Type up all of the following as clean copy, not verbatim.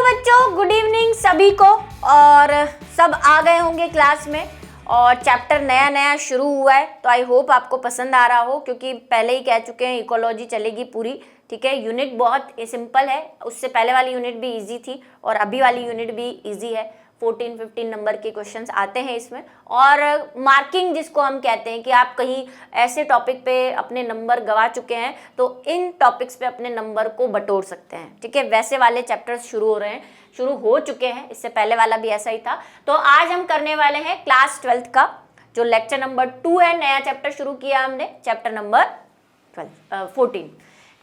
बच्चों, good evening सभी को। और सब आ गए होंगे क्लास में और चैप्टर नया नया शुरू हुआ है, तो आई होप आपको पसंद आ रहा हो, क्योंकि पहले ही कह चुके हैं इकोलॉजी चलेगी पूरी। ठीक है, यूनिट बहुत सिंपल है, उससे पहले वाली यूनिट भी इजी थी और अभी वाली यूनिट भी इजी है। 14-15 नंबर के क्वेश्चंस आते हैं इसमें। और मार्किंग जिसको हम कहते हैं कि आप कहीं ऐसे टॉपिक पे अपने नंबर गवा चुके हैं तो इन टॉपिक्स पे अपने नंबर को बटोर सकते हैं। ठीक है, वैसे वाले चैप्टर्स शुरू हो चुके हैं, इससे पहले वाला भी ऐसा ही था। तो आज हम करने वाले हैं क्लास 12th का जो लेक्चर नंबर 2 है। नया चैप्टर शुरू किया हमने, चैप्टर नंबर 14।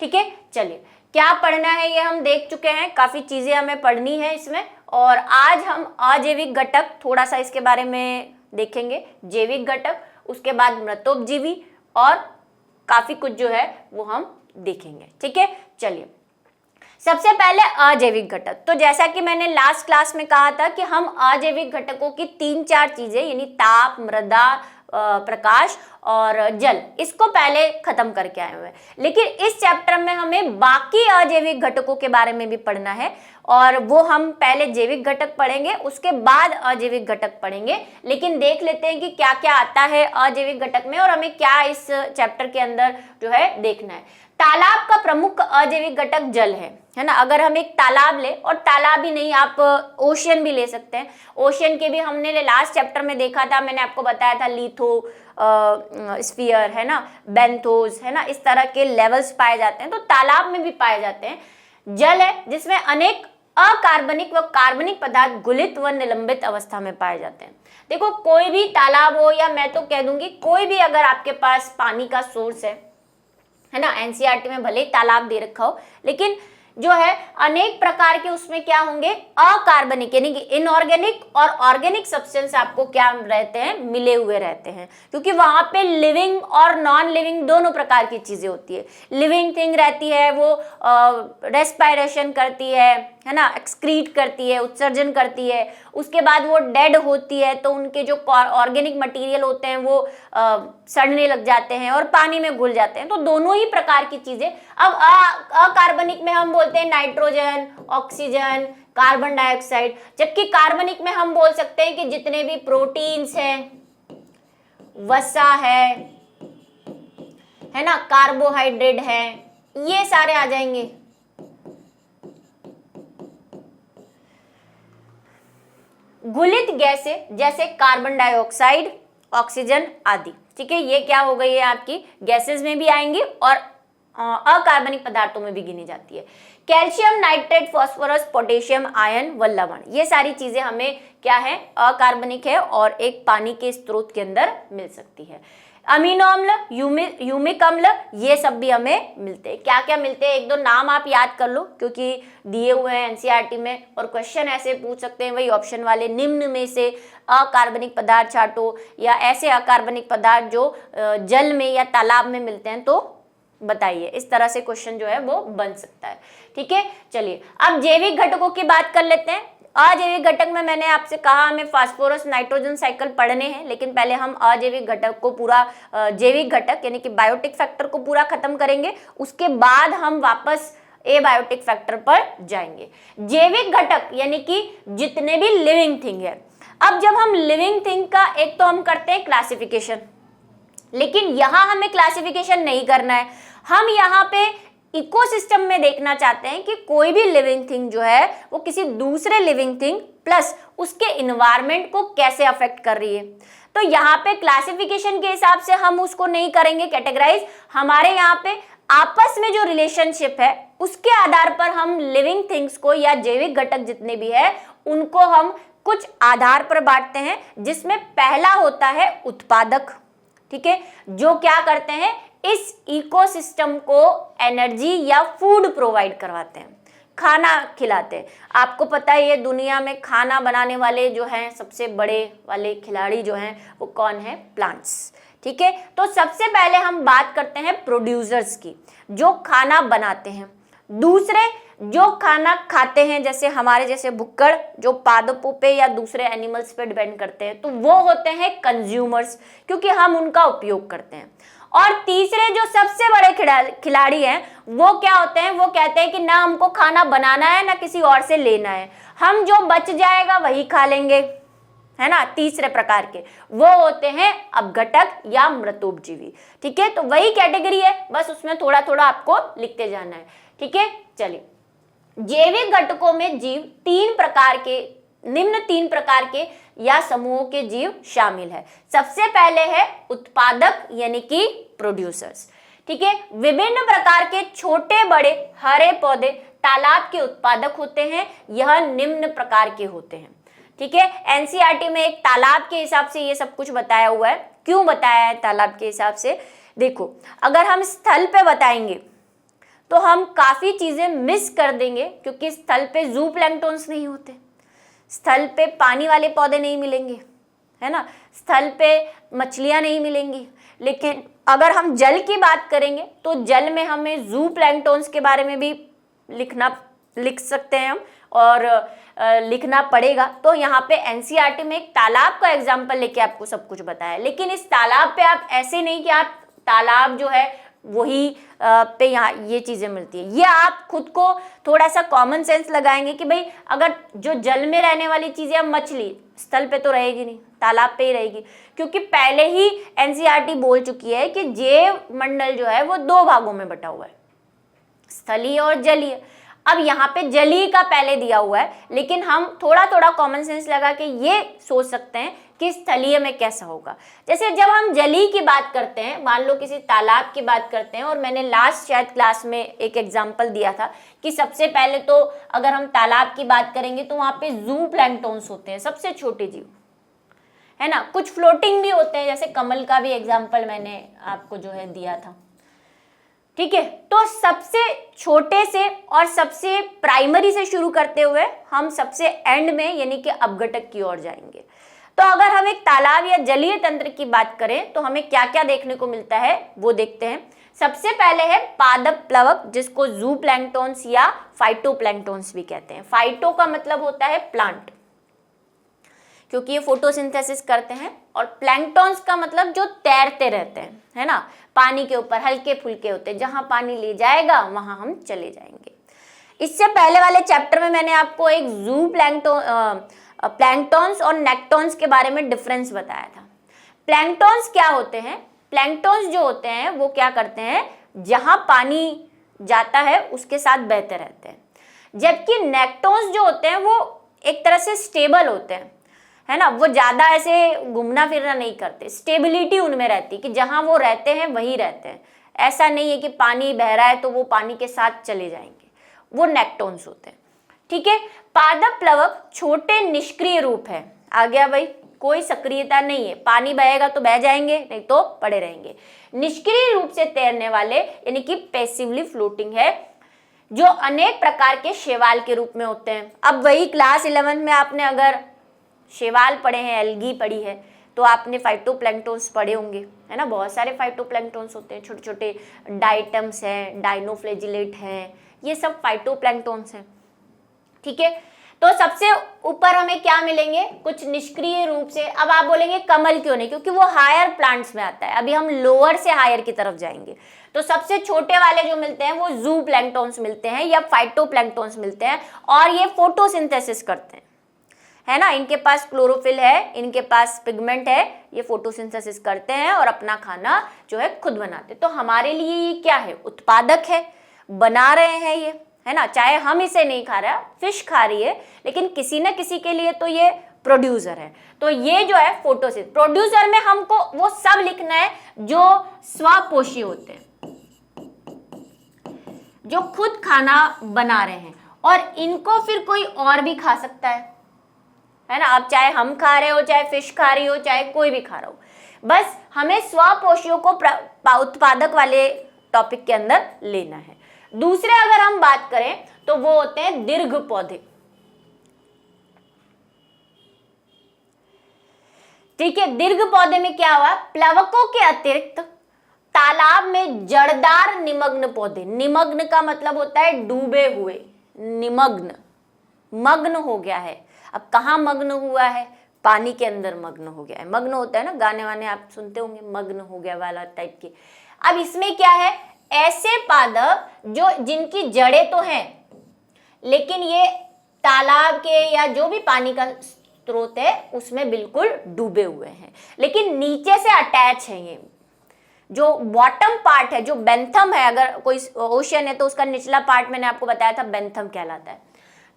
ठीक है, चलिए क्या पढ़ना है ये हम देख चुके हैं, काफी चीजें हमें पढ़नी है इसमें। और आज हम अजैविक घटक थोड़ा सा इसके बारे में देखेंगे, जैविक घटक, उसके बाद मृतोपजीवी और काफी कुछ जो है वो हम देखेंगे। ठीक है, चलिए सबसे पहले अजैविक घटक। तो जैसा कि मैंने लास्ट क्लास में कहा था कि हम अजैविक घटकों की 3-4 चीजें यानी ताप, मृदा, प्रकाश और जल, इसको पहले खत्म करके आए हुए हैं। लेकिन इस चैप्टर में हमें बाकी अजैविक घटकों के बारे में भी पढ़ना है और वो हम पहले जैविक घटक पढ़ेंगे, उसके बाद अजैविक घटक पढ़ेंगे। लेकिन देख लेते हैं कि क्या क्या आता है अजैविक घटक में और हमें क्या इस चैप्टर के अंदर जो है देखना है। तालाब का प्रमुख अजैविक घटक जल है ना। अगर हम एक तालाब ले, और तालाब ही नहीं आप ओशियन भी ले सकते हैं। ओशियन के भी हमने लास्ट चैप्टर में देखा था, मैंने आपको बताया था लिथो स्फीयर है ना, बेंथोस है ना, इस तरह के लेवल्स पाए जाते हैं, तो तालाब में भी पाए जाते हैं। जल है जिसमें अनेक अकार्बनिक व कार्बनिक पदार्थ गुलित व निलंबित अवस्था में पाए जाते हैं। देखो कोई भी तालाब हो, या मैं तो कह दूंगी कोई भी अगर आपके पास पानी का सोर्स है ना, एनसीईआरटी में भले ही तालाब दे रखा हो, लेकिन जो है अनेक प्रकार के उसमें क्या होंगे, अकार्बनिक यानी कि इनऑर्गेनिक और ऑर्गेनिक सब्सटेंस आपको क्या रहते हैं, मिले हुए रहते हैं। क्योंकि वहां पे लिविंग और नॉन लिविंग दोनों प्रकार की चीजें होती है। लिविंग थिंग रहती है, वो रेस्पायरेशन करती है ना, एक्सक्रीट करती है, उत्सर्जन करती है। उसके बाद वो डेड होती है तो उनके जो ऑर्गेनिक मटेरियल होते हैं वो सड़ने लग जाते हैं और पानी में घुल जाते हैं। तो दोनों ही प्रकार की चीजें। अब अकार्बनिक में हम बोलते हैं नाइट्रोजन, ऑक्सीजन, कार्बन डाइऑक्साइड, जबकि कार्बनिक में हम बोल सकते हैं कि जितने भी प्रोटीन्स हैं, वसा है ना, कार्बोहाइड्रेट है, ये सारे आ जाएंगे। गुलित गैसें जैसे कार्बन डाइऑक्साइड, ऑक्सीजन आदि। ठीक है, ये क्या हो गई है आपकी गैसेस में भी आएंगी और अकार्बनिक पदार्थों में भी गिनी जाती है। Calcium, nitrate, phosphorus, potassium, ion व लवण, ये सारी चीजें हमें क्या है, अकार्बनिक है और एक पानी के स्रोत के अंदर मिल सकती है। अमीनो अम्ल, यूमिक अम्ल, ये सब भी हमें मिलते हैं। क्या क्या मिलते हैं, एक दो नाम आप याद कर लो क्योंकि दिए हुए हैं एनसीईआरटी में, और क्वेश्चन ऐसे पूछ सकते हैं वही ऑप्शन वाले, निम्न में से अकार्बनिक पदार्थ छांटो, या ऐसे अकार्बनिक पदार्थ जो जल में या तालाब में मिलते हैं तो बताइए। इस तरह से क्वेश्चन जो है वो बन सकता है। ठीक है, चलिए अब जैविक घटकों की बात कर लेते हैं। अजैविक घटक में मैंने आपसे कहा हमें फास्फोरस नाइट्रोजन साइकिल पढ़ने हैं, लेकिन पहले हम अजैविक घटक को पूरा, जैविक घटक यानी कि बायोटिक फैक्टर को पूरा खत्म करेंगे, उसके बाद हम वापस एबायोटिक फैक्टर पर जाएंगे। जैविक घटक यानी कि जितने भी लिविंग थिंग है। अब जब हम लिविंग थिंग का एक तो हम करते हैं क्लासिफिकेशन, लेकिन यहां हमें क्लासिफिकेशन नहीं करना है, हम यहाँ पे इकोसिस्टम में देखना चाहते हैं कि कोई भी लिविंग थिंग जो है वो किसी दूसरे लिविंग थिंग प्लस उसके इन्वायरमेंट को कैसे अफेक्ट कर रही है। तो यहाँ पे क्लासिफिकेशन के हिसाब से हम उसको नहीं करेंगे कैटेगराइज, हमारे यहाँ पे आपस में जो रिलेशनशिप है उसके आधार पर हम लिविंग थिंग्स को या जैविक घटक जितने भी है उनको हम कुछ आधार पर बांटते हैं, जिसमें पहला होता है उत्पादक। ठीक है, जो क्या करते हैं, इस इकोसिस्टम को एनर्जी या फूड प्रोवाइड करवाते हैं, खाना खिलाते हैं। आपको पता है ये दुनिया में खाना बनाने वाले जो हैं सबसे बड़े वाले खिलाड़ी जो हैं वो कौन है, प्लांट्स। ठीक है, तो सबसे पहले हम बात करते हैं प्रोड्यूसर्स की, जो खाना बनाते हैं। दूसरे जो खाना खाते हैं, जैसे हमारे जैसे भुक्कड़ जो पादपों पे या दूसरे एनिमल्स पे डिपेंड करते हैं, तो वो होते हैं कंज्यूमर्स, क्योंकि हम उनका उपयोग करते हैं। और तीसरे जो सबसे बड़े खिलाड़ी हैं वो क्या होते हैं, वो कहते हैं कि ना हमको खाना बनाना है ना किसी और से लेना है, हम जो बच जाएगा वही खा लेंगे, है ना। तीसरे प्रकार के वो होते हैं अपघटक या मृतोपजीवी। ठीक है, तो वही कैटेगरी है, बस उसमें थोड़ा थोड़ा आपको लिखते जाना है। ठीक है, चलिए, जैविक घटकों में जीव निम्न तीन प्रकार के या समूहों के जीव शामिल है। सबसे पहले है उत्पादक यानी कि प्रोड्यूसर्स। ठीक है, विभिन्न प्रकार के छोटे बड़े हरे पौधे तालाब के उत्पादक होते हैं, यह निम्न प्रकार के होते हैं। ठीक है, एनसीईआरटी में एक तालाब के हिसाब से ये सब कुछ बताया हुआ है। क्यों बताया है तालाब के हिसाब से? देखो, अगर हम स्थल पे बताएंगे तो हम काफी चीजें मिस कर देंगे, क्योंकि स्थल पे जू प्लैंक्टन्स नहीं होते, स्थल पे पानी वाले पौधे नहीं मिलेंगे, है ना, स्थल पे मछलियां नहीं मिलेंगी। लेकिन अगर हम जल की बात करेंगे तो जल में हमें जू प्लैंक्टन्स के बारे में भी लिख सकते हैं हम, और लिखना पड़ेगा। तो यहाँ पे एनसीईआरटी में एक तालाब का एग्जाम्पल लेके आपको सब कुछ बताया, लेकिन इस तालाब पे आप ऐसे नहीं कि आप तालाब जो है वही पे यहाँ ये चीजें मिलती है, ये आप खुद को थोड़ा सा कॉमन सेंस लगाएंगे कि भाई अगर जो जल में रहने वाली चीजें, अब मछली स्थल पे तो रहेगी नहीं, तालाब पे ही रहेगी, क्योंकि पहले ही एनसीईआरटी बोल चुकी है कि जैव मंडल जो है वो दो भागों में बटा हुआ है, स्थलीय और जलीय। अब यहाँ पे जलीय का पहले दिया हुआ है, लेकिन हम थोड़ा थोड़ा कॉमन सेंस लगा के ये सोच सकते हैं कि स्थलीय में कैसा होगा। जैसे जब हम जलीय की बात करते हैं, मान लो किसी तालाब की बात करते हैं, और मैंने लास्ट शायद क्लास में एक एग्जांपल दिया था कि सबसे पहले तो अगर हम तालाब की बात करेंगे तो वहाँ पे जू प्लैंक्टन्स होते हैं, सबसे छोटे जीव, है ना। कुछ फ्लोटिंग भी होते हैं, जैसे कमल का भी एग्जाम्पल मैंने आपको जो है दिया था। ठीक है, तो सबसे छोटे से और सबसे प्राइमरी से शुरू करते हुए हम सबसे एंड में यानी कि अपघटक की ओर जाएंगे। तो अगर हम एक तालाब या जलीय तंत्र की बात करें तो हमें क्या क्या देखने को मिलता है वो देखते हैं। सबसे पहले है पादप प्लवक, जिसको जू प्लैंक्टन्स या फाइटोप्लैंक्टन्स भी कहते हैं। फाइटो का मतलब होता है प्लांट, क्योंकि ये फोटोसिंथेसिस करते हैं, और प्लैंक्टन्स का मतलब जो तैरते रहते हैं, है ना, पानी के ऊपर हल्के फुल्के होते हैं, जहां पानी ले जाएगा वहां हम चले जाएंगे। इससे पहले वाले चैप्टर में मैंने आपको एक जू प्लैंक्टन्स और नेक्टन्स के बारे में डिफरेंस बताया था। प्लैंक्टन्स क्या होते हैं? प्लैंक्टन्स जो होते हैं वो क्या करते हैं, जहां पानी जाता है उसके साथ बहते रहते हैं, जबकि नेक्टन्स जो होते हैं वो एक तरह से स्टेबल होते हैं, है ना, वो ज्यादा ऐसे घूमना फिरना नहीं करते, स्टेबिलिटी उनमें रहती है कि जहां वो रहते हैं वहीं रहते हैं। ऐसा नहीं है कि पानी बह रहा है तो वो पानी के साथ चले जाएंगे, वो नेक्टन्स होते हैं। ठीक है, पादप प्लवक छोटे निष्क्रिय रूप है। आ गया भाई, कोई सक्रियता नहीं है, पानी बहेगा तो बह जाएंगे, नहीं तो पड़े रहेंगे। निष्क्रिय रूप से तैरने वाले यानी कि पैसिवली फ्लोटिंग है, जो अनेक प्रकार के शैवाल के रूप में होते हैं। अब वही क्लास 11 में आपने अगर शैवाल पढ़े हैं, एल्गी पढ़ी है, तो आपने फाइटोप्लैंक्टन्स पढ़े होंगे, है ना। बहुत सारे फाइटोप्लैंक्टन्स होते हैं, छोटे छोटे डाइटम्स हैं, डाइनोफ्लैजिलेट हैं, ये सब फाइटोप्लैंक्टन्स हैं। ठीक है, तो सबसे ऊपर हमें क्या मिलेंगे, कुछ निष्क्रिय रूप से। अब आप बोलेंगे कमल क्यों नहीं, क्योंकि वो हायर प्लांट्स में आता है, अभी हम लोअर से हायर की तरफ जाएंगे। तो सबसे छोटे वाले जो मिलते हैं वो जू प्लैंक्टन्स मिलते हैं या फाइटोप्लैंक्टन्स मिलते हैं, और ये फोटोसिंथेसिस करते हैं, है ना। इनके पास क्लोरोफिल है, इनके पास पिगमेंट है, ये फोटोसिंथेसिस करते हैं और अपना खाना जो है खुद बनाते हैं। तो हमारे लिए ये क्या है, उत्पादक है, बना रहे हैं ये, है ना। चाहे हम इसे नहीं खा रहे, फिश खा रही है, लेकिन किसी न किसी के लिए तो ये प्रोड्यूसर है। तो ये जो है फोटोसिंथेसिस, प्रोड्यूसर में हमको वो सब लिखना है जो स्वपोषी होते हैं, जो खुद खाना बना रहे हैं, और इनको फिर कोई और भी खा सकता है ना। अब चाहे हम खा रहे हो, चाहे फिश खा रही हो, चाहे कोई भी खा रहा हो, बस हमें स्वपोषियों को उत्पादक वाले टॉपिक के अंदर लेना है। दूसरे अगर हम बात करें तो वो होते हैं दीर्घ पौधे। ठीक है, दीर्घ पौधे में क्या हुआ, प्लवकों के अतिरिक्त तालाब में जड़दार निमग्न पौधे। निमग्न का मतलब होता है डूबे हुए, निमग्न, मग्न हो गया है। अब कहाँ मग्न हुआ है, पानी के अंदर मग्न हो गया है। मग्न होता है ना, गाने वाने आप सुनते होंगे, मग्न हो गया वाला टाइप के। अब इसमें क्या है, ऐसे पादप जो जिनकी जड़ें तो हैं लेकिन ये तालाब के या जो भी पानी का स्रोत है उसमें बिल्कुल डूबे हुए हैं, लेकिन नीचे से अटैच है। ये जो बॉटम पार्ट है, जो बेंथम है, अगर कोई ओशन है तो उसका निचला पार्ट मैंने आपको बताया था बेंथम कहलाता है।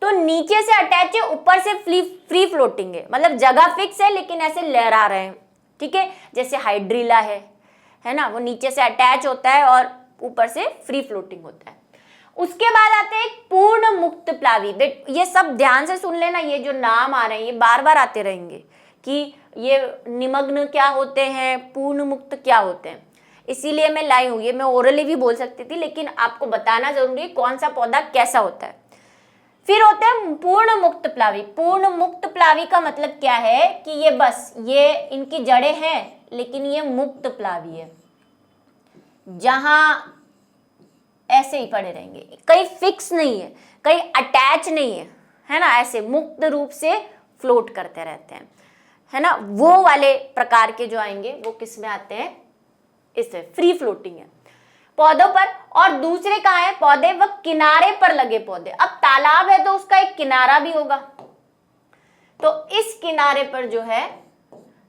तो नीचे से अटैच है, ऊपर से फ्री फ्लोटिंग है, मतलब जगह फिक्स है लेकिन ऐसे लहरा रहे हैं। ठीक है, जैसे हाइड्रिला है ना, वो नीचे से अटैच होता है और ऊपर से फ्री फ्लोटिंग होता है। उसके बाद आते हैं पूर्ण मुक्त प्लावी। ये सब ध्यान से सुन लेना, ये जो नाम आ रहे हैं ये बार बार आते रहेंगे कि ये निमग्न क्या होते हैं, पूर्ण मुक्त क्या होते हैं, इसीलिए मैं लाई हूं। ये मैं ओरली भी बोल सकती थी लेकिन आपको बताना जरूरी है कौन सा पौधा कैसा होता है। फिर होते हैं पूर्ण मुक्त प्लावी। पूर्ण मुक्त प्लावी का मतलब क्या है कि ये बस ये इनकी जड़ें हैं लेकिन ये मुक्त प्लावी है, जहां ऐसे ही पड़े रहेंगे, कहीं फिक्स नहीं है, कहीं अटैच नहीं है ना, ऐसे मुक्त रूप से फ्लोट करते रहते हैं, है ना। वो वाले प्रकार के जो आएंगे वो किस में आते हैं, इसमें फ्री फ्लोटिंग है पौधों पर। और दूसरे कहाँ है पौधे, वह किनारे पर लगे पौधे। अब तालाब है तो उसका एक किनारा भी होगा, तो इस किनारे पर जो है,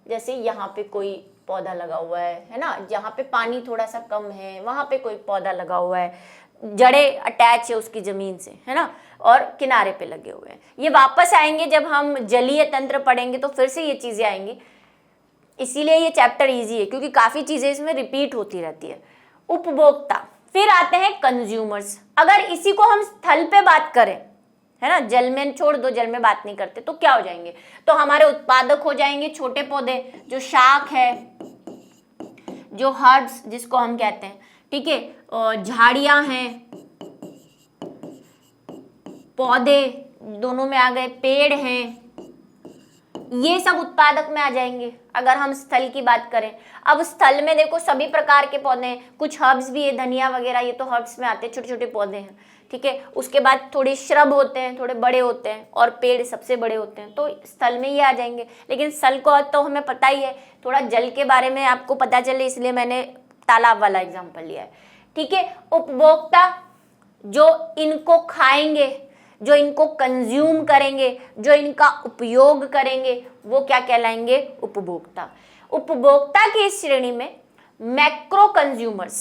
जैसे यहाँ पे कोई पौधा लगा हुआ है ना, जहाँ पे पानी थोड़ा सा कम है वहां पे कोई पौधा लगा हुआ है, जड़ें अटैच है उसकी जमीन से, है ना, और किनारे पे लगे हुए हैं। ये वापस आएंगे जब हम जलीय तंत्र पढ़ेंगे तो फिर से ये चीजें आएंगी, इसीलिए ये चैप्टर इजी है क्योंकि काफी चीजें इसमें रिपीट होती रहती है। उपभोक्ता, फिर आते हैं कंज्यूमर्स। अगर इसी को हम स्थल पे बात करें, है ना, जल में छोड़ दो, जल में बात नहीं करते, तो क्या हो जाएंगे, तो हमारे उत्पादक हो जाएंगे छोटे पौधे, जो शाक है, जो हर्ब्स जिसको हम कहते हैं, ठीक है, और झाड़ियां हैं, पौधे दोनों में आ गए, पेड़ हैं, ये सब उत्पादक में आ जाएंगे अगर हम स्थल की बात करें। अब स्थल में देखो सभी प्रकार के पौधे हैं, कुछ हर्ब्स भी है, धनिया वगैरह, ये तो हर्ब्स में आते हैं, छोटे छोटे पौधे हैं, ठीक है। उसके बाद थोड़े श्रब होते हैं, थोड़े बड़े होते हैं, और पेड़ सबसे बड़े होते हैं, तो स्थल में ये आ जाएंगे। लेकिन स्थल को तो हमें पता ही है, थोड़ा जल के बारे में आपको पता चले इसलिए मैंने तालाब वाला एग्जाम्पल लिया है, ठीक है। उपभोक्ता, जो इनको खाएंगे, जो इनको कंज्यूम करेंगे, जो इनका उपयोग करेंगे, वो क्या कहलाएंगे, उपभोक्ता। उपभोक्ता की इस श्रेणी में मैक्रो कंज्यूमर्स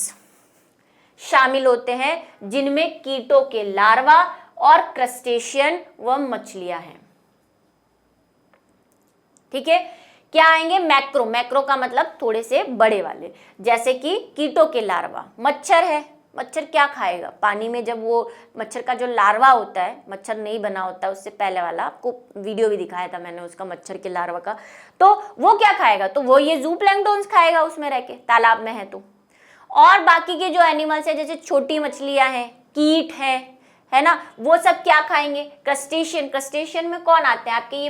शामिल होते हैं, जिनमें कीटों के लार्वा और क्रस्टेशियन व मछलियां हैं, ठीक है। क्या आएंगे, मैक्रो। मैक्रो का मतलब थोड़े से बड़े वाले, जैसे कि कीटों के लार्वा, मच्छर है, मच्छर क्या खाएगा पानी में, जब वो मच्छर का जो लार्वा होता है, मच्छर नहीं बना होता उससे पहले वाला, आपको वीडियो भी दिखाया था मैंने उसका, मच्छर के लार्वा का, तो वो क्या खाएगा, तो वो ये ज़ूप्लैंक्टन्स खाएगा उसमें रह के, तालाब में है तो। और बाकी के जो एनिमल्स है, जैसे छोटी मछलियां हैं, कीट हैं, है ना, वो सब क्या खाएंगे, क्रस्टेशियन। क्रस्टेशियन में कौन आते हैं आपके, ये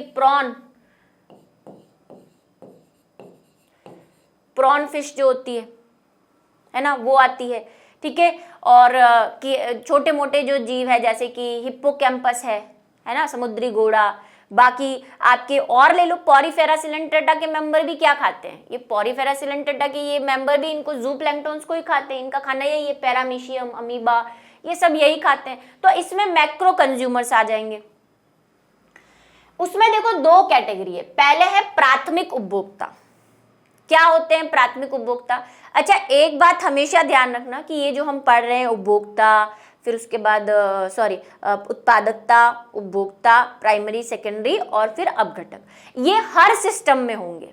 प्रॉन फिश जो होती है ना, वो आती है, ठीक है। और छोटे मोटे जो जीव है जैसे कि हिप्पोकैम्पस है ना, समुद्री घोड़ा, बाकी आपके और ले लो, पॉरीफेरा सिलेंट्रेटा के मेंबर भी क्या खाते हैं, ये पॉरीफेरा सिलेंट्रेटा के ये मेंबर भी इनको ज़ूप्लैंक्टन्स को ही खाते हैं, इनका खाना यही है, पैरामीशियम, अमीबा, ये सब यही खाते हैं। तो इसमें मैक्रो कंज्यूमर्स आ जाएंगे। उसमें देखो दो कैटेगरी है, पहले है प्राथमिक उपभोक्ता। क्या होते हैं प्राथमिक उपभोक्ता, अच्छा एक बात हमेशा ध्यान रखना कि ये जो हम पढ़ रहे हैं उपभोक्ता, फिर उसके बाद उत्पादकता, उपभोक्ता, प्राइमरी, सेकेंडरी और फिर अपघटक, ये हर सिस्टम में होंगे।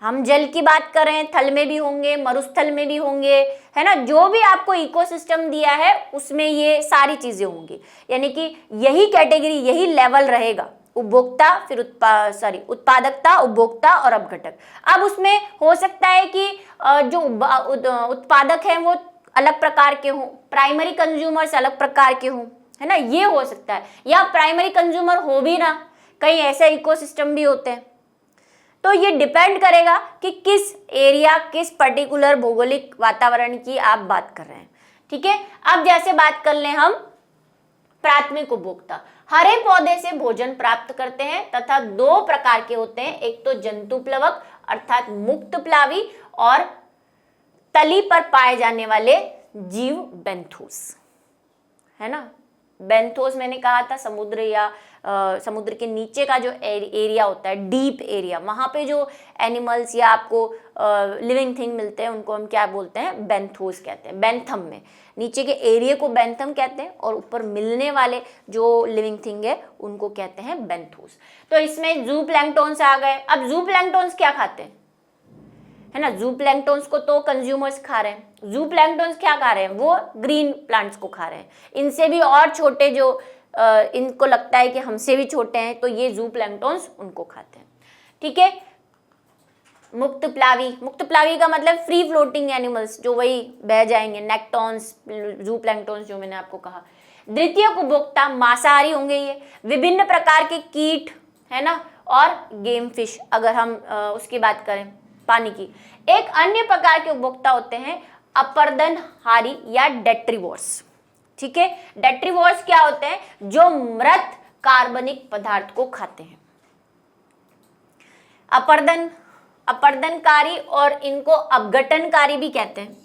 हम जल की बात करें, थल में भी होंगे, मरुस्थल में भी होंगे, है ना, जो भी आपको इकोसिस्टम दिया है उसमें ये सारी चीजें होंगी, यानी कि यही कैटेगरी, यही लेवल रहेगा, उपभोक्ता, फिर उत्पादकता, उपभोक्ता और अपघटक। अब उसमें हो सकता है कि जो उत्पादक हैं वो अलग प्रकार के हों, प्राइमरी कंज्यूमर्स अलग प्रकार के हों, है ना, ये हो सकता है, या प्राइमरी कंज्यूमर हो भी ना, कई ऐसे इकोसिस्टम भी होते हैं। तो ये डिपेंड करेगा कि किस एरिया, किस पर्टिकुलर भौगोलिक वातावरण की आप बात कर रहे हैं, ठीक है। अब जैसे बात कर लें हम प्राथमिक उपभोक्ता, हरे पौधे से भोजन प्राप्त करते हैं तथा दो प्रकार के होते हैं, एक तो जंतु प्लवक अर्थात मुक्त प्लावी, और तली पर पाए जाने वाले जीव बेंथोस, है ना। बेंथोस मैंने कहा था समुद्र या समुद्र के नीचे का जो एरिया होता है, डीप एरिया, वहाँ पे जो एनिमल्स या आपको लिविंग थिंग मिलते हैं उनको हम क्या बोलते हैं, बेंथोस कहते हैं। बेंथम में नीचे के एरिया को बेंथम कहते हैं और ऊपर मिलने वाले जो लिविंग थिंग है उनको कहते हैं बेंथोस। तो इसमें जू प्लैंक्टॉन्स आ गए। अब जू प्लैंक्टॉन्स क्या खाते हैं, है ना, जू प्लैंक्टॉन्स को तो कंज्यूमर्स खा रहे हैं। जू प्लैंक्टॉन्स क्या खा रहे हैं, वो ग्रीन प्लांट्स को खा रहे हैं। इनसे भी और छोटे जो इनको लगता है कि हमसे भी छोटे हैं, तो ये जू प्लैंक्टॉन्स उनको खाते हैं। ठीक है। मुक्त प्लावी, मुक्त प्लावी का मतलब फ्री फ्लोटिंग एनिमल्स, जो वही बह जाएंगे, नेक्टॉन्स, जू प्लैंक्टॉन्स जो मैंने आपको कहा। द्वितीय उपभोक्ता मांसाहारी होंगे ये, विभिन्न प्रकार के कीट, है ना, और गेम फिश, अगर हम उसकी बात करें पानी की। एक अन्य प्रकार के उपभोक्ता होते हैं अपरदनहारी या डेट्रीवोर्स। ठीक है। डेट्रीवोर्स क्या होते हैं, जो मृत कार्बनिक पदार्थ को खाते हैं। अपरदनकारी और इनको अपघटनकारी भी कहते हैं।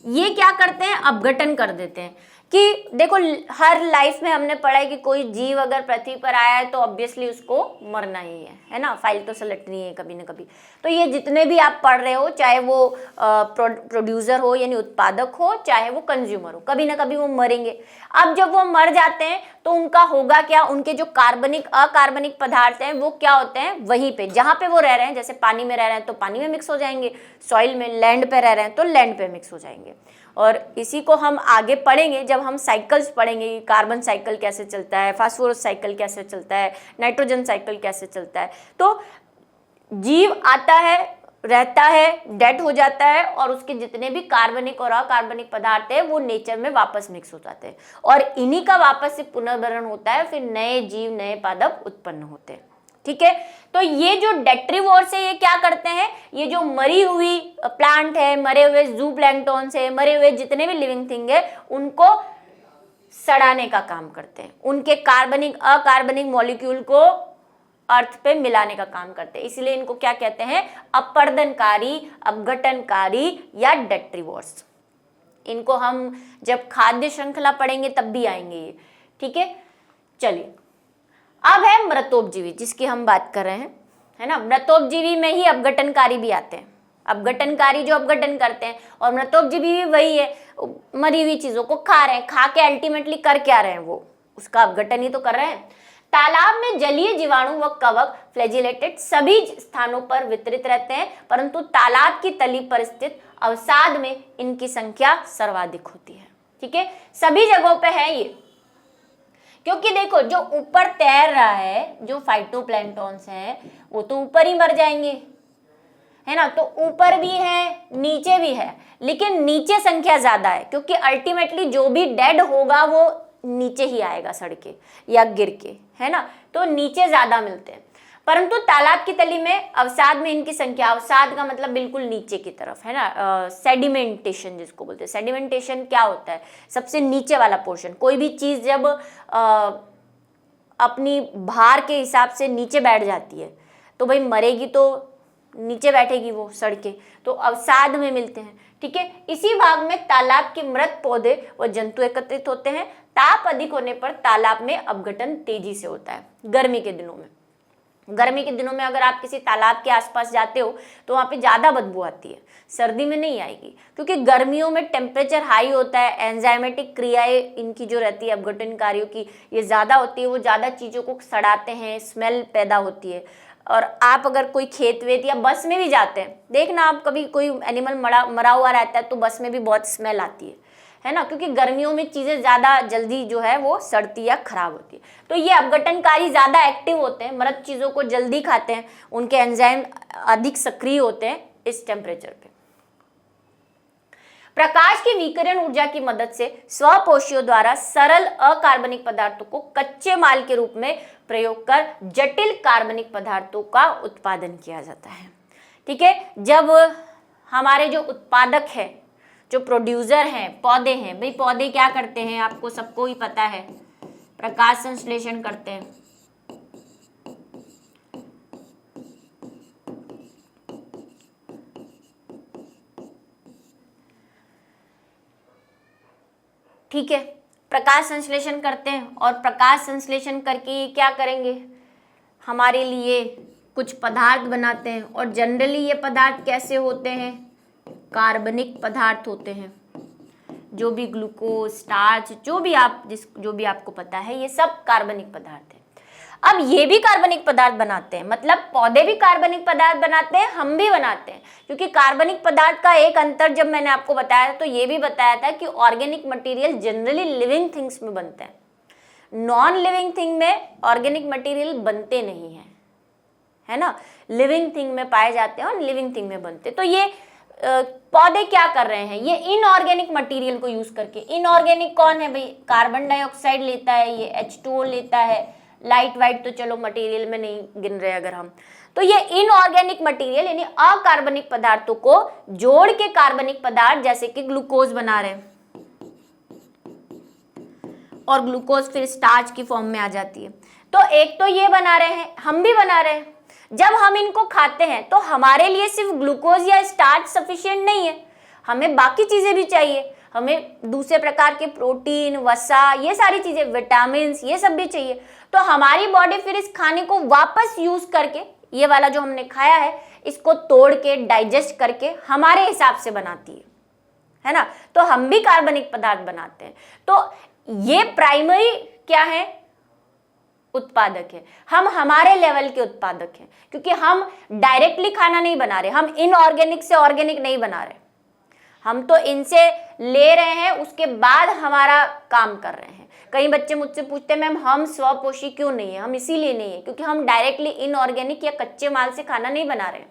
ये क्या करते हैं, अपघटन कर देते हैं। कि देखो हर लाइफ में हमने पढ़ा है कि कोई जीव अगर पृथ्वी पर आया है तो ऑब्वियसली उसको मरना ही है ना, फाइल तो सलटनी है कभी ना कभी। तो ये जितने भी आप पढ़ रहे हो, चाहे वो प्रोड्यूसर हो यानी उत्पादक हो, चाहे वो कंज्यूमर हो, कभी ना कभी वो मरेंगे। अब जब वो मर जाते हैं तो उनका होगा क्या, उनके जो अकार्बनिक पदार्थ हैं वो क्या होते हैं, वहीं पे जहाँ पे वो रह रहे हैं, जैसे पानी में रह रहे हैं तो पानी में मिक्स हो जाएंगे, सॉइल में, लैंड पे रह रहे हैं तो लैंड पे मिक्स हो जाएंगे। और इसी को हम आगे पढ़ेंगे जब हम साइकिल्स पढ़ेंगे, कार्बन साइकिल कैसे चलता है, फास्फोरस साइकिल कैसे चलता है, नाइट्रोजन साइकिल कैसे चलता है। तो जीव आता है, रहता है, डेड हो जाता है और उसके जितने भी कार्बनिक और अकार्बनिक पदार्थ है वो नेचर में वापस मिक्स हो जाते हैं और इन्हीं का वापस से पुनर्भरण होता है, फिर नए जीव, नए पादप उत्पन्न होते हैं। ठीक है। तो ये जो डेट्रीवोर्स है ये क्या करते हैं, ये जो मरी हुई प्लांट है, मरे हुए जू प्लैंक्टॉन्स है, मरे हुए जितने भी लिविंग थिंग है, उनको सड़ाने का काम करते हैं, उनके कार्बनिक अकार्बनिक मॉलिक्यूल को अर्थ पे मिलाने का काम करते हैं। इसलिए इनको क्या कहते हैं, अपरदनकारी, अपघटनकारी या डेट्रीवोर्स। इनको हम जब खाद्य श्रृंखला पढ़ेंगे तब भी आएंगे ये। ठीक है। चलिए, अब है मृतोपजीवी जिसकी हम बात कर रहे हैं, है ना। मृतोपजीवी में ही अपघटनकारी भी आते हैं। अपघटनकारी जो अपघटन करते हैं और मृतोपजीवी भी वही है, मरी हुई चीजों को खा रहे हैं, खा के अल्टीमेटली कर क्या रहे हैं, वो उसका अपघटन ही तो कर रहे हैं। तालाब में जलीय जीवाणु व कवक फ्लैजिलेटेड सभी स्थानों पर वितरित रहते हैं, परंतु तालाब की तली पर स्थित अवसाद में इनकी संख्या सर्वाधिक होती है। ठीक है। सभी जगहों पे है ये, क्योंकि देखो जो ऊपर तैर रहा है, जो फाइटोप्लैंक्टॉन्स हैं वो तो ऊपर ही मर जाएंगे, है ना। तो ऊपर भी है, नीचे भी है, लेकिन नीचे संख्या ज्यादा है क्योंकि अल्टीमेटली जो भी डेड होगा वो नीचे ही आएगा सड़ के या गिर के, है ना। तो नीचे ज्यादा मिलते हैं, परंतु तालाब की तली में अवसाद में इनकी संख्या, अवसाद का मतलब बिल्कुल नीचे की तरफ, है ना। सेडिमेंटेशन जिसको बोलते हैं। सेडिमेंटेशन क्या होता है, सबसे नीचे वाला पोर्शन। कोई भी चीज जब अपनी भार के हिसाब से नीचे बैठ जाती है तो भाई मरेगी तो नीचे बैठेगी वो सड़ के, तो अवसाद में मिलते हैं। ठीक है। इसी भाग में तालाब के मृत पौधे व जंतु एकत्रित होते हैं। ताप अधिक होने पर तालाब में अपघटन तेजी से होता है। गर्मी के दिनों में अगर आप किसी तालाब के आसपास जाते हो तो वहाँ पे ज़्यादा बदबू आती है, सर्दी में नहीं आएगी, क्योंकि गर्मियों में टेम्परेचर हाई होता है, एंजाइमेटिक क्रियाएं इनकी जो रहती है अपघटनकारियों की ये ज़्यादा होती है, वो ज़्यादा चीज़ों को सड़ाते हैं, स्मेल पैदा होती है। और आप अगर कोई खेत वेत या बस में भी जाते हैं, देखना आप कभी कोई एनिमल मरा हुआ रहता है तो बस में भी बहुत स्मेल आती है ना, क्योंकि गर्मियों में चीज़ें ज़्यादा जल्दी जो है वो सड़ती या खराब होती है। तो ये अपघटनकारी ज़्यादा एक्टिव होते हैं, मृत चीज़ों को जल्दी खाते हैं, उनके एंजाइम अधिक सक्रिय होते हैं इस टेम्परेचर पे। प्रकाश की विकिरण ऊर्जा की मदद से स्वपोषियों द्वारा सरल अकार्बनिक पदार्थों को कच्चे माल के रूप में प्रयोग कर जटिल कार्बनिक पदार्थों का उत्पादन किया जाता है। ठीक है। जब हमारे जो उत्पादक है, जो प्रोड्यूसर हैं, पौधे हैं, भाई पौधे क्या करते हैं आपको सबको ही पता है, प्रकाश संश्लेषण करते हैं। ठीक है, प्रकाश संश्लेषण करते हैं और प्रकाश संश्लेषण करके ये क्या करेंगे, हमारे लिए कुछ पदार्थ बनाते हैं। और जनरली ये पदार्थ कैसे होते हैं, कार्बनिक पदार्थ होते हैं। जो भी ग्लूकोज, स्टार्च, जो भी आपको पता है, ये सब कार्बनिक पदार्थ है। अब ये भी कार्बनिक पदार्थ बनाते हैं, मतलब पौधे भी कार्बनिक पदार्थ बनाते हैं, हम भी बनाते हैं। क्योंकि कार्बनिक पदार्थ का एक अंतर जब मैंने आपको बताया तो ये भी बताया था कि organic material generally living things में बनते हैं, नॉन लिविंग थिंग में ऑर्गेनिक मटेरियल बनते नहीं हैं, है ना। लिविंग थिंग में पाए जाते हैं और लिविंग थिंग में बनते। तो ये पौधे क्या कर रहे हैं, ये इनऑर्गेनिक मटेरियल को यूज करके, इनऑर्गेनिक कौन है भाई, कार्बन डाइऑक्साइड लेता है, ये H2O लेता है, लाइट वाइट तो चलो मटेरियल में नहीं गिन रहे अगर हम, तो ये इनऑर्गेनिक मटेरियल यानी अकार्बनिक पदार्थों को जोड़ के कार्बनिक पदार्थ जैसे कि ग्लूकोज बना रहे हैं, और ग्लूकोज फिर स्टार्च की फॉर्म में आ जाती है। तो एक तो ये बना रहे हैं, हम भी बना रहे हैं। जब हम इनको खाते हैं तो हमारे लिए सिर्फ ग्लूकोज या स्टार्च सफिशिएंट नहीं है, हमें बाकी चीजें भी चाहिए, हमें दूसरे प्रकार के प्रोटीन, वसा, ये सारी चीजें, विटामिन, ये सब भी चाहिए। तो हमारी बॉडी फिर इस खाने को वापस यूज करके, ये वाला जो हमने खाया है, इसको तोड़ के डाइजेस्ट करके हमारे हिसाब से बनाती है ना। तो हम भी कार्बनिक पदार्थ बनाते हैं। तो ये प्राइमरी क्या है, उत्पादक है। हम हमारे लेवल के उत्पादक हैं, क्योंकि हम डायरेक्टली खाना नहीं बना रहे, हम इनऑर्गेनिक से ऑर्गेनिक नहीं बना रहे, हम तो इनसे ले रहे हैं, उसके बाद हमारा काम कर रहे हैं। कई बच्चे मुझसे पूछते हैं मैम हम स्वपोषी क्यों नहीं है, हम इसीलिए नहीं है क्योंकि हम डायरेक्टली इनऑर्गेनिक या कच्चे माल से खाना नहीं बना रहे हैं।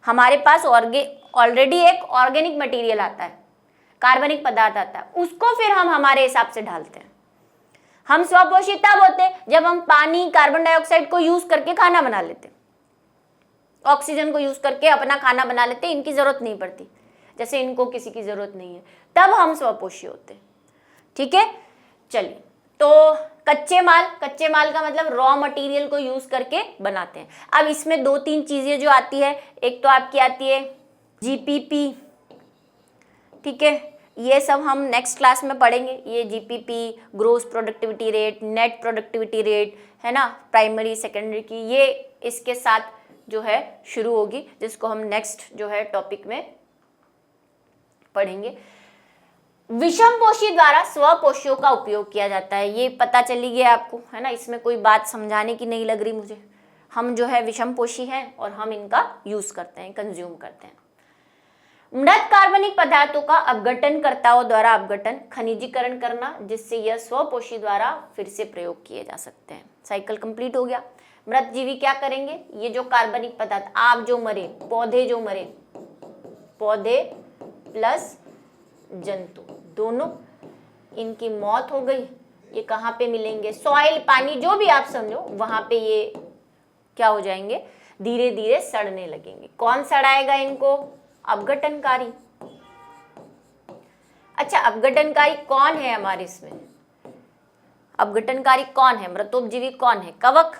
हमारे पास ऑलरेडी एक ऑर्गेनिक मटेरियल आता है, कार्बनिक पदार्थ आता है, उसको फिर हम हमारे हिसाब से ढालते हैं। हम स्वपोषी तब होते जब हम पानी, कार्बन डाइऑक्साइड को यूज करके खाना बना लेते, ऑक्सीजन को यूज करके अपना खाना बना लेते, इनकी जरूरत नहीं पड़ती, जैसे इनको किसी की जरूरत नहीं है, तब हम स्वपोषी होते। ठीक है, चलिए। तो कच्चे माल का मतलब रॉ मटेरियल को यूज करके बनाते हैं। अब इसमें 2-3 चीजें जो आती है, एक तो आपकी आती है GPP, ठीक है, ये सब हम नेक्स्ट क्लास में पढ़ेंगे। ये GPP, gross productivity rate, net productivity rate, है ना, प्राइमरी सेकेंडरी की, ये इसके साथ जो है शुरू होगी, जिसको हम नेक्स्ट जो है टॉपिक में पढ़ेंगे। विषमपोषी द्वारा स्वपोषियों का उपयोग किया जाता है, ये पता चली गया आपको, है ना। इसमें कोई बात समझाने की नहीं लग रही मुझे। हम जो है विषमपोषी हैं और हम इनका यूज करते हैं, कंज्यूम करते हैं। मृत कार्बनिक पदार्थों का अपघटनकर्ताओं द्वारा अपघटन, खनिजीकरण करना, जिससे यह स्वपोषी द्वारा फिर से प्रयोग किए जा सकते हैं। साइकिल कंप्लीट हो गया। मृत जीवी क्या करेंगे, ये जो कार्बनिक पदार्थ, आप जो मरे, पौधे जो मरे, पौधे प्लस जंतु दोनों, इनकी मौत हो गई, ये कहाँ पे मिलेंगे, सॉइल, पानी, जो भी आप समझो, वहां पे ये क्या हो जाएंगे, धीरे धीरे सड़ने लगेंगे। कौन सड़ाएगा इनको, अपघटनकारी। अच्छा, अपघटनकारी कौन है हमारे इसमें, अपघटनकारी कौन है, मृतोपजीवी कौन है, कवक,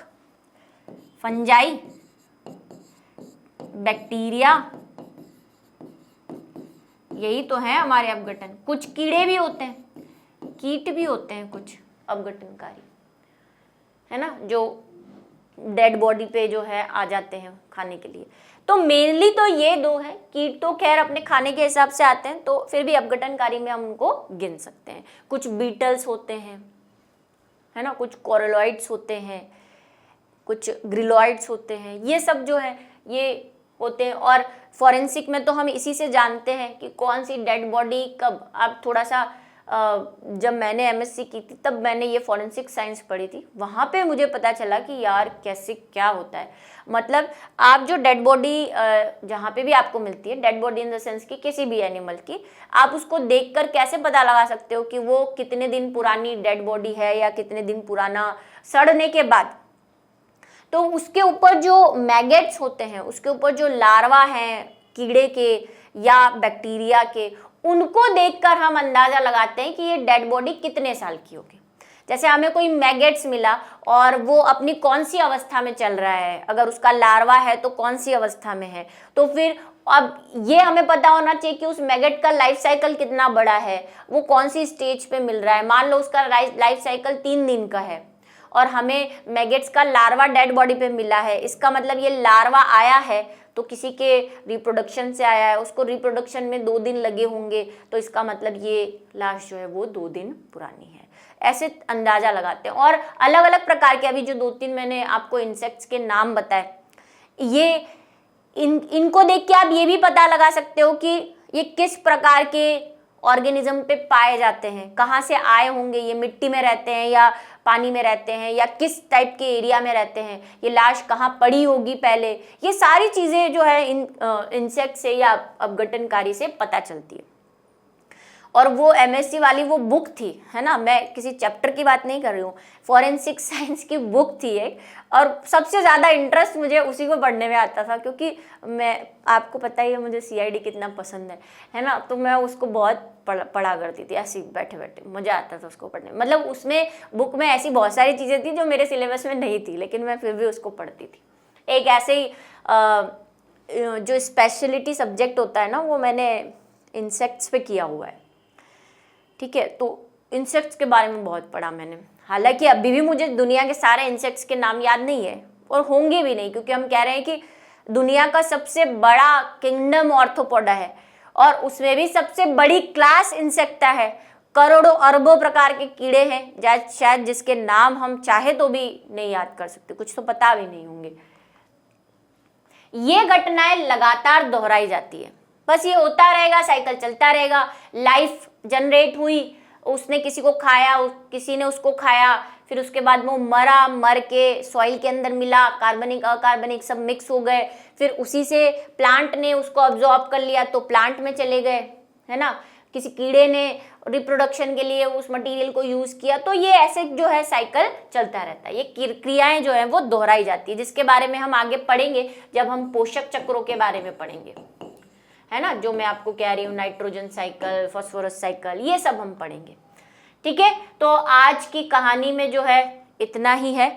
फंजाई, बैक्टीरिया, यही तो है हमारे अपघटन। कुछ कीड़े भी होते हैं, कीट भी होते हैं कुछ अपघटनकारी, है ना, जो डेड बॉडी पे जो है आ जाते हैं खाने के लिए। तो मेनली तो ये 2 हैं। कीट तो खैर अपने खाने के हिसाब से आते हैं, तो फिर भी अपघटनकारी में हम उनको गिन सकते हैं। कुछ बीटल्स होते हैं, है ना, कुछ कोरलॉइड्स होते हैं, कुछ ग्रिलॉइड्स होते हैं, ये सब जो है ये होते हैं। और फॉरेंसिक में तो हम इसी से जानते हैं कि कौन सी डेड बॉडी कब। आप थोड़ा सा जब मैंने MSc की थी तब मैंने ये फॉरेंसिक साइंस पढ़ी थी, वहाँ पे मुझे पता चला कि यार कैसे क्या होता है। मतलब आप जो डेड बॉडी जहाँ पे भी आपको मिलती है, dead body in the sense कि किसी भी एनिमल की, आप उसको देखकर कैसे पता लगा सकते हो कि वो कितने दिन पुरानी डेड बॉडी है या कितने दिन पुराना सड़ने के बाद। तो उसके ऊपर जो मैगेट्स होते हैं, उसके ऊपर जो लार्वा हैं कीड़े के या बैक्टीरिया के, उनको देखकर हम अंदाजा लगाते हैं कि ये डेड बॉडी कितने साल की होगी। जैसे हमें कोई मैगेट्स मिला और वो अपनी कौन सी अवस्था में चल रहा है, अगर उसका लार्वा है तो कौन सी अवस्था में है, तो फिर अब ये हमें पता होना चाहिए कि उस मैगेट का लाइफ साइकिल कितना बड़ा है, वो कौन सी स्टेज पे मिल रहा है। मान लो उसका लाइफ साइकिल 3 दिन का है और हमें मैगेट्स का लार्वा डेड बॉडी पे मिला है, इसका मतलब ये लार्वा आया है तो किसी के रिप्रोडक्शन से आया है, उसको रिप्रोडक्शन में 2 दिन लगे होंगे, तो इसका मतलब ये लाश जो है वो 2 दिन पुरानी है। ऐसे अंदाजा लगाते हैं। और अलग अलग प्रकार के, अभी जो 2-3 मैंने आपको इंसेक्ट्स के नाम बताए, ये इनको देख के आप ये भी पता लगा सकते हो कि ये किस प्रकार के ऑर्गेनिज्म पे पाए जाते हैं, कहाँ से आए होंगे, ये मिट्टी में रहते हैं या पानी में रहते हैं या किस टाइप के एरिया में रहते हैं, ये लाश कहाँ पड़ी होगी पहले, ये सारी चीज़ें जो है इन इंसेक्ट से या अपघटनकारी से पता चलती है। और वो MSc वाली वो बुक थी, है ना, मैं किसी चैप्टर की बात नहीं कर रही हूँ, फॉरेंसिक साइंस की बुक थी एक, और सबसे ज़्यादा इंटरेस्ट मुझे उसी को पढ़ने में आता था, क्योंकि मैं, आपको पता ही है मुझे CID कितना पसंद है ना, तो मैं उसको बहुत पढ़ा करती थी, ऐसे बैठे बैठे मज़ा आता था उसको पढ़ने। मतलब उसमें बुक में ऐसी बहुत सारी चीज़ें थी जो मेरे सिलेबस में नहीं थी, लेकिन मैं फिर भी उसको पढ़ती थी। एक ऐसे ही जो स्पेशलिटी सब्जेक्ट होता है ना, वो मैंने इंसेक्ट्स पे किया हुआ है, ठीक है। तो इंसेक्ट्स के बारे में बहुत पढ़ा मैंने, हालांकि अभी भी मुझे दुनिया के सारे इंसेक्ट्स के नाम याद नहीं है और होंगे भी नहीं, क्योंकि हम कह रहे हैं कि दुनिया का सबसे बड़ा किंगडम ऑर्थोपोडा है और उसमें भी सबसे बड़ी क्लास इंसेक्टा है। करोड़ों अरबों प्रकार के कीड़े हैं, शायद जिसके नाम हम चाहे तो भी नहीं याद कर सकते, कुछ तो पता भी नहीं होंगे। ये घटनाएं लगातार दोहराई जाती है, बस ये होता रहेगा, साइकिल चलता रहेगा। लाइफ जनरेट हुई, उसने किसी को खाया, किसी ने उसको खाया, फिर उसके बाद वो मरा, मर के सॉइल के अंदर मिला, कार्बनिक अकार्बनिक सब मिक्स हो गए, फिर उसी से प्लांट ने उसको अब्जॉर्ब कर लिया तो प्लांट में चले गए, है ना। किसी कीड़े ने रिप्रोडक्शन के लिए उस मटेरियल को यूज किया, तो ये ऐसे जो है साइकिल चलता रहता है। ये क्रियाएं जो है वो दोहराई जाती है, जिसके बारे में हम आगे पढ़ेंगे जब हम पोषक चक्रों के बारे में पढ़ेंगे, है ना, जो मैं आपको कह रही हूँ, नाइट्रोजन साइकिल, फास्फोरस साइकिल, ये सब हम पढ़ेंगे, ठीक है। तो आज की कहानी में जो है इतना ही है,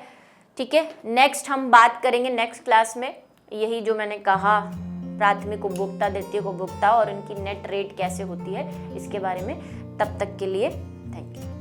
ठीक है। नेक्स्ट हम बात करेंगे नेक्स्ट क्लास में, यही जो मैंने कहा, प्राथमिक उपभोक्ता, द्वितीयक उपभोक्ता और इनकी नेट रेट कैसे होती है, इसके बारे में। तब तक के लिए थैंक यू।